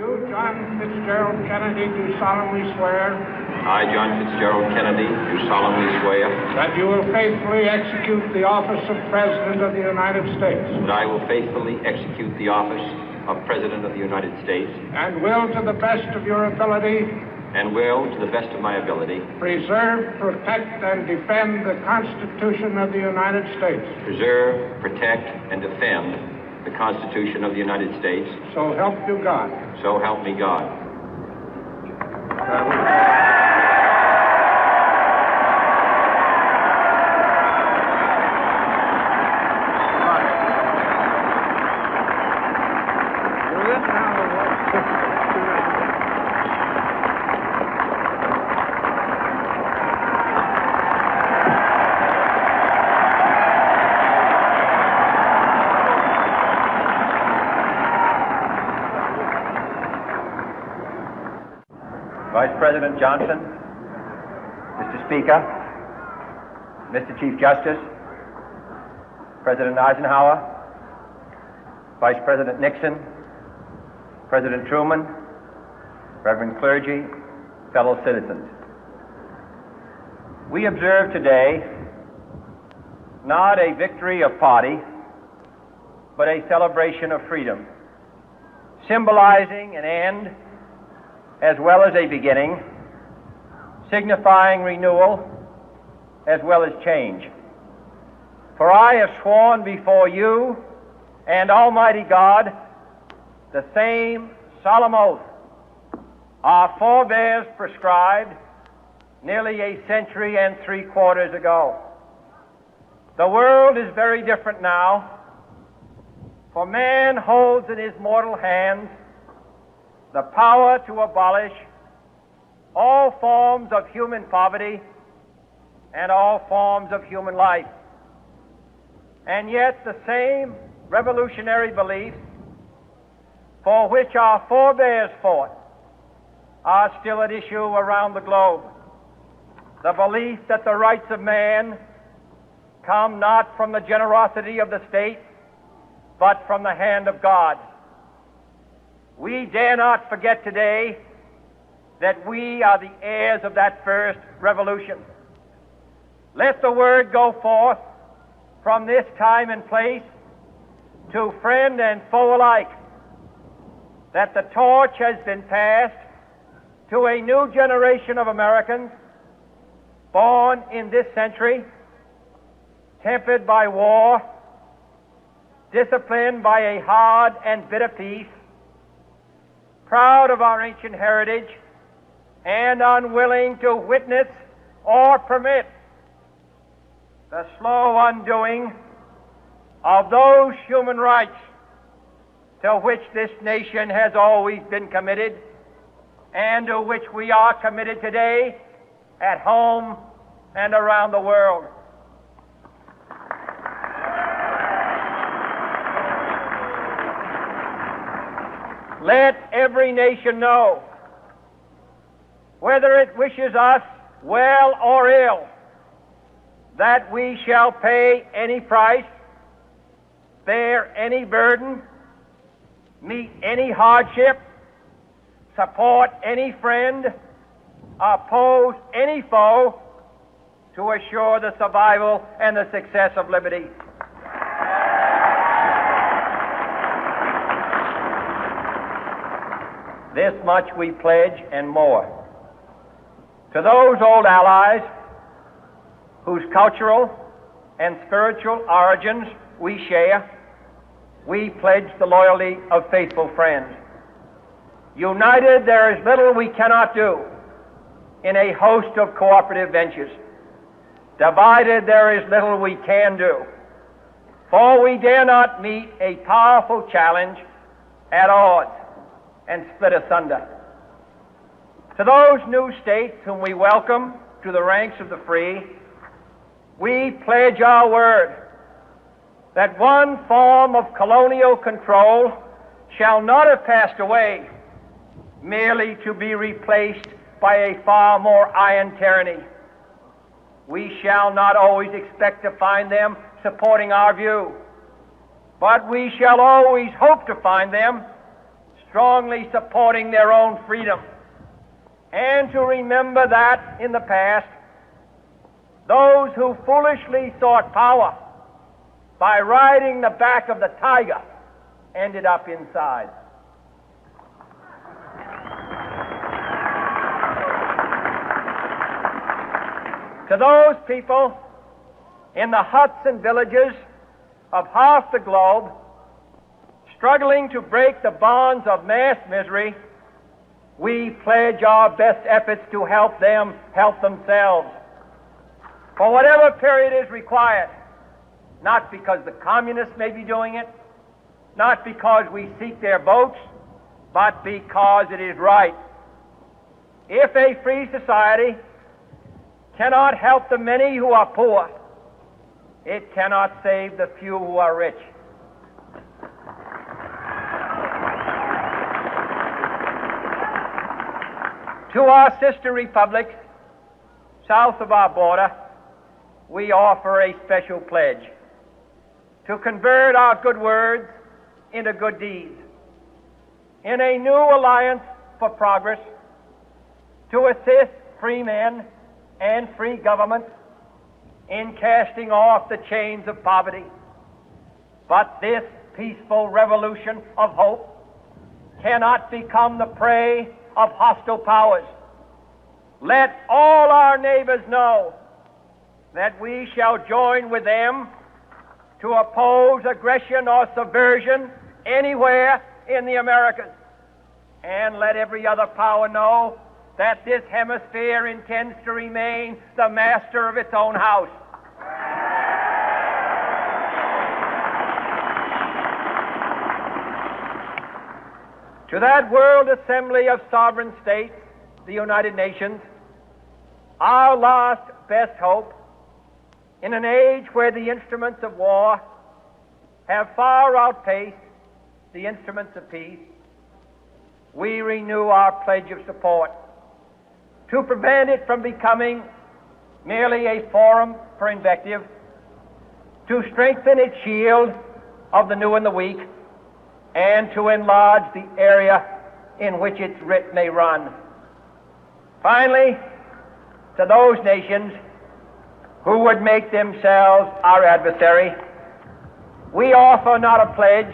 You, John Fitzgerald Kennedy, do solemnly swear. I, John Fitzgerald Kennedy, do solemnly swear. That you will faithfully execute the office of President of the United States. That I will faithfully execute the office of President of the United States. And will, to the best of your ability. And will, to the best of my ability. Preserve, protect, and defend the Constitution of the United States. Preserve, protect, and defend the Constitution of the United States. So help you God. So help me God. Vice President Johnson, Mr. Speaker, Mr. Chief Justice, President Eisenhower, Vice President Nixon, President Truman, Reverend clergy, fellow citizens. We observe today not a victory of party, but a celebration of freedom, symbolizing an end as well as a beginning, signifying renewal as well as change. For I have sworn before you and Almighty God the same solemn oath our forebears prescribed nearly a century and 3/4 ago. The world is very different now, for man holds in his mortal hands the power to abolish all forms of human poverty and all forms of human life. And yet the same revolutionary beliefs for which our forebears fought are still at issue around the globe. The belief that the rights of man come not from the generosity of the state, but from the hand of God. We dare not forget today that we are the heirs of that first revolution. Let the word go forth from this time and place to friend and foe alike that the torch has been passed to a new generation of Americans born in this century, tempered by war, disciplined by a hard and bitter peace, proud of our ancient heritage, and unwilling to witness or permit the slow undoing of those human rights to which this nation has always been committed and to which we are committed today at home and around the world. Let every nation know, whether it wishes us well or ill, that we shall pay any price, bear any burden, meet any hardship, support any friend, oppose any foe to assure the survival and the success of liberty. This much we pledge and more. To those old allies whose cultural and spiritual origins we share, we pledge the loyalty of faithful friends. United, there is little we cannot do in a host of cooperative ventures. Divided, there is little we can do, for we dare not meet a powerful challenge at odds and split asunder. To those new states whom we welcome to the ranks of the free, we pledge our word that one form of colonial control shall not have passed away merely to be replaced by a far more iron tyranny. We shall not always expect to find them supporting our view, but we shall always hope to find them strongly supporting their own freedom, and to remember that in the past, those who foolishly sought power by riding the back of the tiger ended up inside. To those people in the huts and villages of half the globe struggling to break the bonds of mass misery, we pledge our best efforts to help them help themselves for whatever period is required, not because the communists may be doing it, not because we seek their votes, but because it is right. If a free society cannot help the many who are poor, it cannot save the few who are rich. To our sister republics south of our border, we offer a special pledge to convert our good words into good deeds, in a new alliance for progress, to assist free men and free governments in casting off the chains of poverty. But this peaceful revolution of hope cannot become the prey of hostile powers. Let all our neighbors know that we shall join with them to oppose aggression or subversion anywhere in the Americas. And let every other power know that this hemisphere intends to remain the master of its own house. To that world assembly of sovereign states, the United Nations, our last best hope, in an age where the instruments of war have far outpaced the instruments of peace, we renew our pledge of support to prevent it from becoming merely a forum for invective, to strengthen its shield of the new and the weak, and to enlarge the area in which its writ may run. Finally, to those nations who would make themselves our adversary, we offer not a pledge,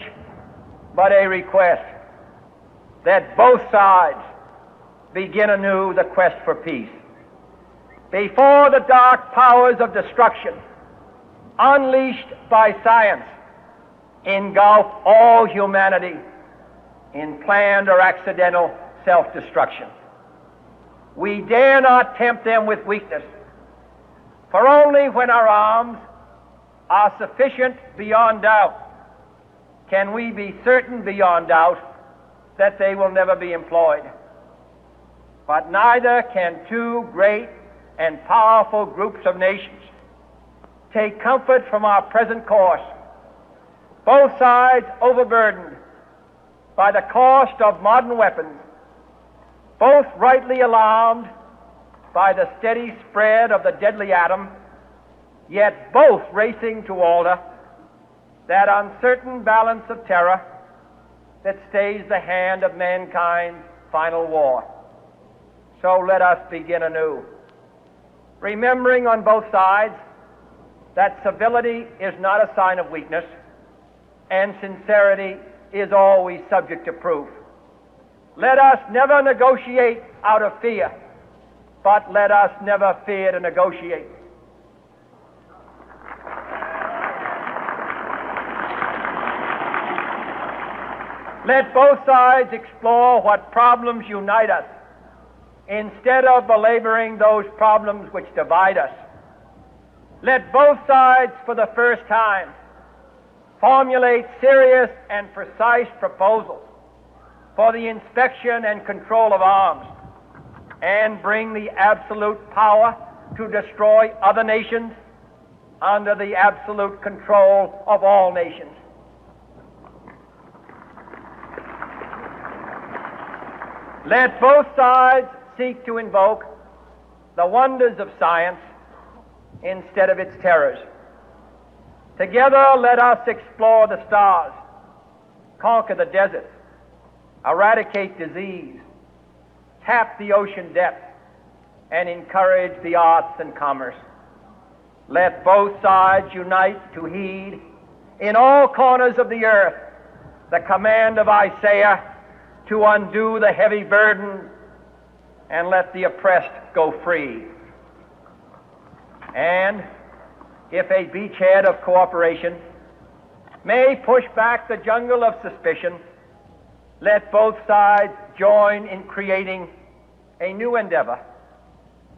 but a request that both sides begin anew the quest for peace. Before the dark powers of destruction, unleashed by science, engulf all humanity in planned or accidental self-destruction, we dare not tempt them with weakness, for only when our arms are sufficient beyond doubt can we be certain beyond doubt that they will never be employed. But neither can two great and powerful groups of nations take comfort from our present course, both sides overburdened by the cost of modern weapons, both rightly alarmed by the steady spread of the deadly atom, yet both racing to alter that uncertain balance of terror that stays the hand of mankind's final war. So let us begin anew, remembering on both sides that civility is not a sign of weakness, and sincerity is always subject to proof. Let us never negotiate out of fear, but let us never fear to negotiate. Let both sides explore what problems unite us, instead of belaboring those problems which divide us. Let both sides, for the first time, formulate serious and precise proposals for the inspection and control of arms, and bring the absolute power to destroy other nations under the absolute control of all nations. Let both sides seek to invoke the wonders of science instead of its terrors. Together let us explore the stars, conquer the deserts, eradicate disease, tap the ocean depth, and encourage the arts and commerce. Let both sides unite to heed in all corners of the earth the command of Isaiah to undo the heavy burden and let the oppressed go free. And if a beachhead of cooperation may push back the jungle of suspicion, let both sides join in creating a new endeavor,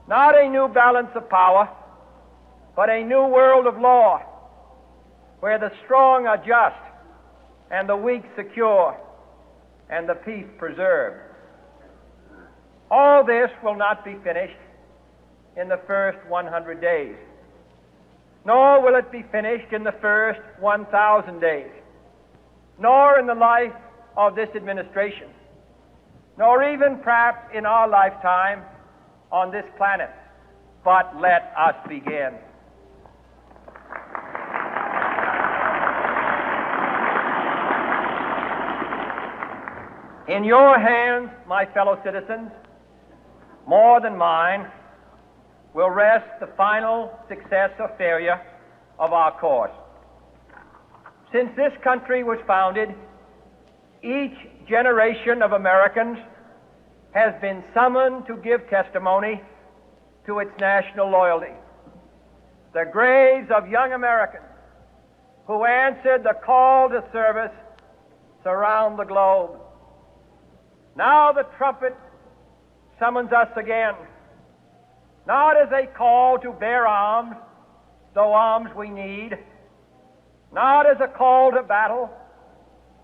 not a new balance of power, but a new world of law, where the strong are just and the weak secure and the peace preserved. All this will not be finished in the first 100 days, nor will it be finished in the first 1,000 days, nor in the life of this administration, nor even perhaps in our lifetime on this planet. But let us begin. In your hands, my fellow citizens, more than mine, will rest the final success or failure of our course. Since this country was founded, each generation of Americans has been summoned to give testimony to its national loyalty. The graves of young Americans who answered the call to service surround the globe. Now the trumpet summons us again, not as a call to bear arms, though arms we need, not as a call to battle,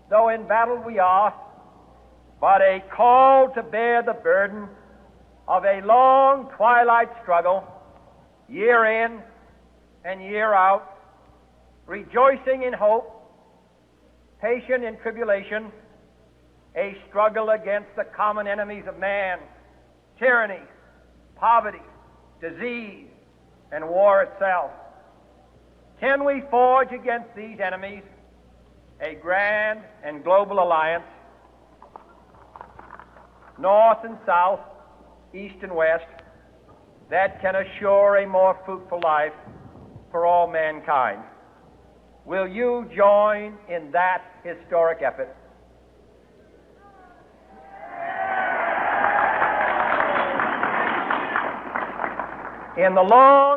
though in battle we are, but a call to bear the burden of a long twilight struggle, year in and year out, rejoicing in hope, patient in tribulation, a struggle against the common enemies of man, tyranny, poverty, disease, and war itself. Can we forge against these enemies a grand and global alliance, north and south, east and west, that can assure a more fruitful life for all mankind? Will you join in that historic effort? In the long